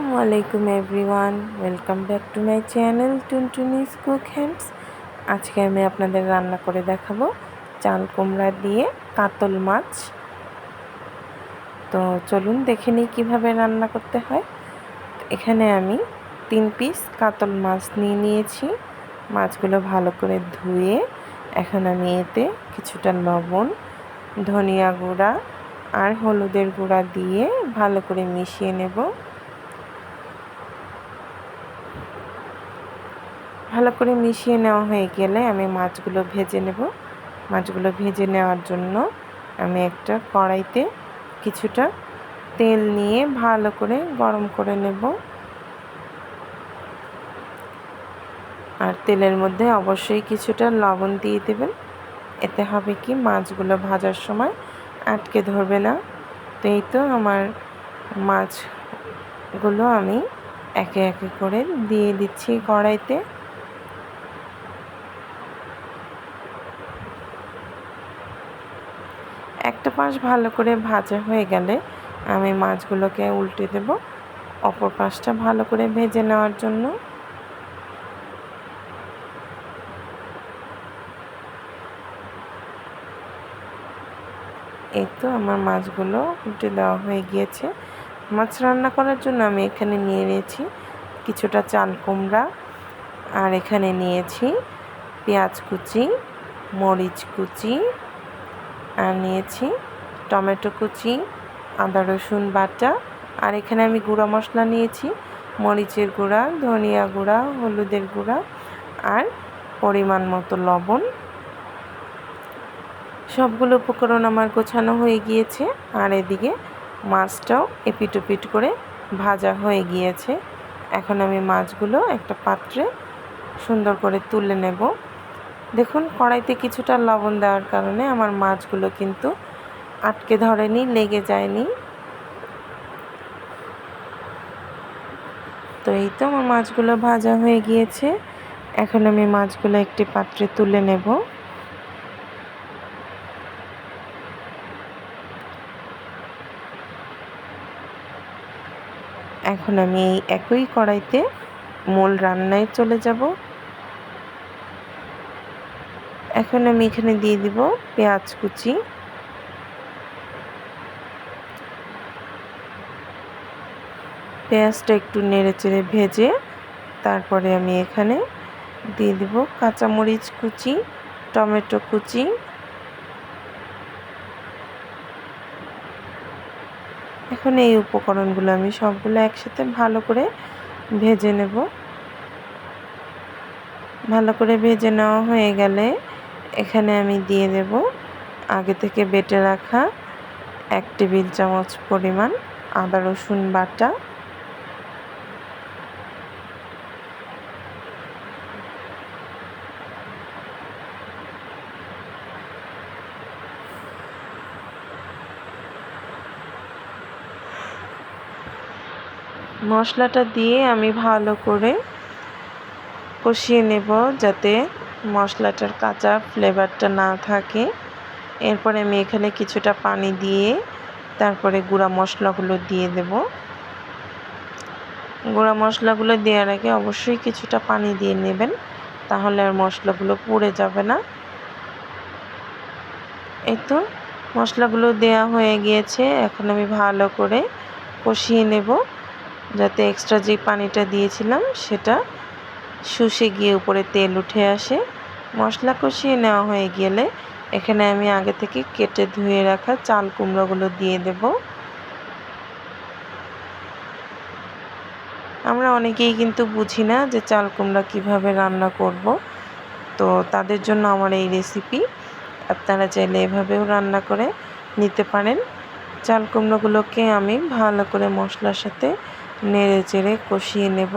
আসসালামু আলাইকুম everyone, welcome back to my channel Tuntuni's cook hands. আজকে আমি আপনাদের রান্না করে দেখাবো চাল কুমড়া দিয়ে কাতল মাছ। তো চলুন দেখে নিই কীভাবে রান্না করতে হয়। এখানে আমি 3 পিস কাতল মাছ নিয়েছি। মাছগুলো ভালো করে ধুয়ে এখন আমি এতে কিছুটা লবণ, ধনিয়া গুঁড়া আর হলুদের গুঁড়া দিয়ে ভালো করে মিশিয়ে নেব। ভালো করে মিশিয়ে নেওয়া হয়ে গেলে আমি মাছগুলো ভেজে নেব। মাছগুলো ভেজে নেওয়ার জন্য আমি একটা কড়াইতে কিছুটা তেল নিয়ে ভালো করে গরম করে নেব। আর তেলের মধ্যে অবশ্যই কিছুটা লবণ দিয়ে দেবেন। এতে হবে কি মাছগুলো ভাজার সময় আটকে ধরবে না। তো এই তো আমার মাছগুলো আমি একে একে করে দিয়ে দিচ্ছি কড়াইতে। একটা পাশ ভালো করে ভাজা হয়ে গেলে আমি মাছগুলোকে উল্টে দেব অপর পাশটা ভালো করে ভেজে নেওয়ার জন্য। এই তো আমার মাছগুলো উল্টে দেওয়া হয়ে গিয়েছে। মাছ রান্না করার জন্য আমি এখানে নিয়ে নিয়েছি কিছুটা চাল কুমড়া, আর এখানে নিয়েছি পেঁয়াজ কুচি, মরিচ কুচি, আর নিয়েছি টমেটো কুচি, আদা রসুন বাটা, আর এখানে আমি গুঁড়া মশলা নিয়েছি মরিচের গুঁড়া, ধনিয়া গুঁড়া, হলুদের গুঁড়া আর পরিমাণ মতো লবণ। সবগুলো উপকরণ আমার গোছানো হয়ে গিয়েছে, আর এদিকে মাছটাও এপিট ওপিট করে ভাজা হয়ে গিয়েছে। এখন আমি মাছগুলো একটা পাত্রে সুন্দর করে তুলে নেব। দেখুন কড়াইতে কিছুটা লবণ দেওয়ার কারণে আমার মাছগুলো কিন্তু আটকে ধরেনি, লেগে যায়নি। তো এই তো আমার মাছগুলো ভাজা হয়ে গিয়েছে। এখন আমি মাছগুলো একটি পাত্রে তুলে নেব। এখন আমি এই একই কড়াইতে মূল রান্নায় চলে যাব। এখন আমি এখানে দিয়ে দিব পেঁয়াজ কুচি, পেঁয়াজটা একটু নেড়েচেড়ে ভেজে তারপরে আমি এখানে দিয়ে দিব কাঁচামরিচ কুচি, টমেটো কুচি, এখন এই উপকরণগুলো আমি সবগুলো একসাথে ভালো করে ভেজে নেব। ভালো করে ভেজে নেওয়া হয়ে গেলে এখানে আমি দিয়ে দেব আগে থেকে বেটে রাখা 1 টেবিল চামচ পরিমাণ আদা রসুন বাটা। মশলাটা দিয়ে আমি ভালো করে কষিয়ে নেব যাতে মশলাটার কাঁচা ফ্লেভারটা না থাকে। এরপরে আমি এখানে কিছুটা পানি দিয়ে তারপরে গুঁড়া মশলাগুলো দিয়ে দেব। গুঁড়া মশলাগুলো দেওয়ার আগে অবশ্যই কিছুটা পানি দিয়ে নেবেন, তাহলে আর মশলাগুলো পুড়ে যাবে না। এই তো মশলাগুলো দেওয়া হয়ে গিয়েছে। এখন আমি ভালো করে কষিয়ে নেব যাতে এক্সট্রা যে পানিটা দিয়েছিলাম সেটা শুষে গিয়ে উপরে তেল উঠে আসে। মশলা কষিয়ে নেওয়া হয়ে গেলে এখানে আমি আগে থেকে কেটে ধুয়ে রাখা চাল কুমড়োগুলো দিয়ে দেব। আমরা অনেকেই কিন্তু বুঝি না যে চাল কুমড়া কীভাবে রান্না করব, তো তাদের জন্য আমার এই রেসিপি। আপনারা চাইলে এভাবেও রান্না করে নিতে পারেন। চাল কুমড়োগুলোকে আমি ভালো করে মশলার সাথে নেড়ে চেড়ে কষিয়ে নেব।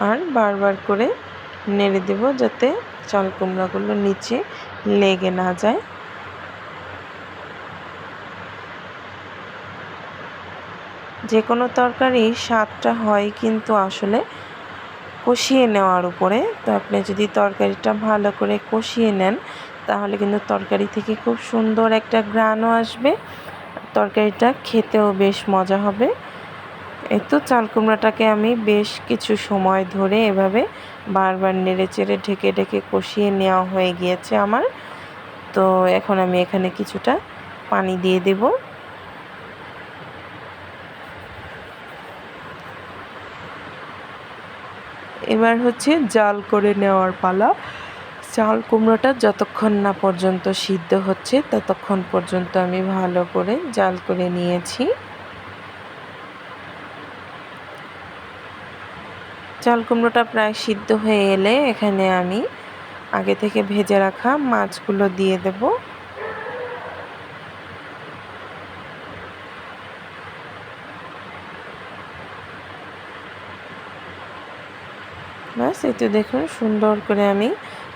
আর বারবার করে নেড়ে দেব যাতে চাল কুমড়াগুলো নিচে লেগে না যায়। যে কোনো তরকারির স্বাদটা হয় কিন্তু আসলে কষিয়ে নেওয়ার উপরে। তো আপনি যদি তরকারিটা ভালো করে কষিয়ে নেন তাহলে কিন্তু তরকারি থেকে খুব সুন্দর একটা ঘ্রাণও আসবে, তরকারিটা খেতেও বেশ মজা হবে। এই তো চাল কুমড়াটাকে আমি বেশ কিছু সময় ধরে এভাবে বারবার নেড়েচেড়ে ঢেকে ঢেকে কষিয়ে নেওয়া হয়ে গিয়েছে আমার। তো এখন আমি এখানে কিছুটা পানি দিয়ে দেব। এবার হচ্ছে জাল করে নেওয়ার পালা। চাল কুমড়োটা যতক্ষণ না পর্যন্ত সিদ্ধ হচ্ছে ততক্ষণ পর্যন্ত আমি ভালো করে জাল করে নিয়েছি। চাল কুমড়োটা প্রায় সিদ্ধ হয়ে এলে এখানে আমি আগে থেকে ভেজে রাখা মাছগুলো দিয়ে দেব। ব্যাস, এই তো দেখুন সুন্দর করে আমি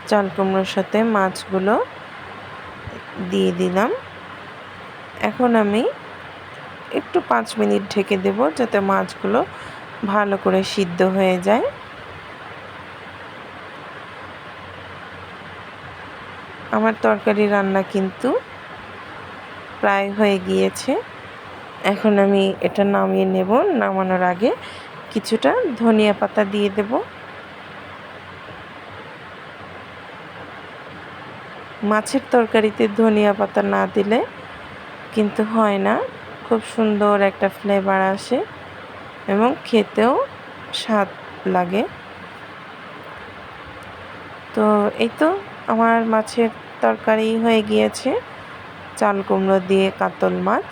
চাল কুমড়োর সাথে মাছগুলো দিয়ে দিলাম। এখন আমি একটু 5 মিনিট ঢেকে দেব যাতে মাছগুলো ভালো করে সিদ্ধ হয়ে যায়। আমার তরকারি রান্না কিন্তু প্রায় হয়ে গিয়েছে। এখন আমি এটা নামিয়ে নেব। নামানোর আগে কিছুটা ধনিয়া পাতা দিয়ে দেব। মাছের তরকারিতে ধনিয়া পাতা না দিলে কিন্তু হয় না, খুব সুন্দর একটা ফ্লেভার আসে এবং খেতেও স্বাদ লাগে। তো এই তো আমার মাছের তরকারি হয়ে গিয়েছে, চাল কুমড়ো দিয়ে কাতল মাছ।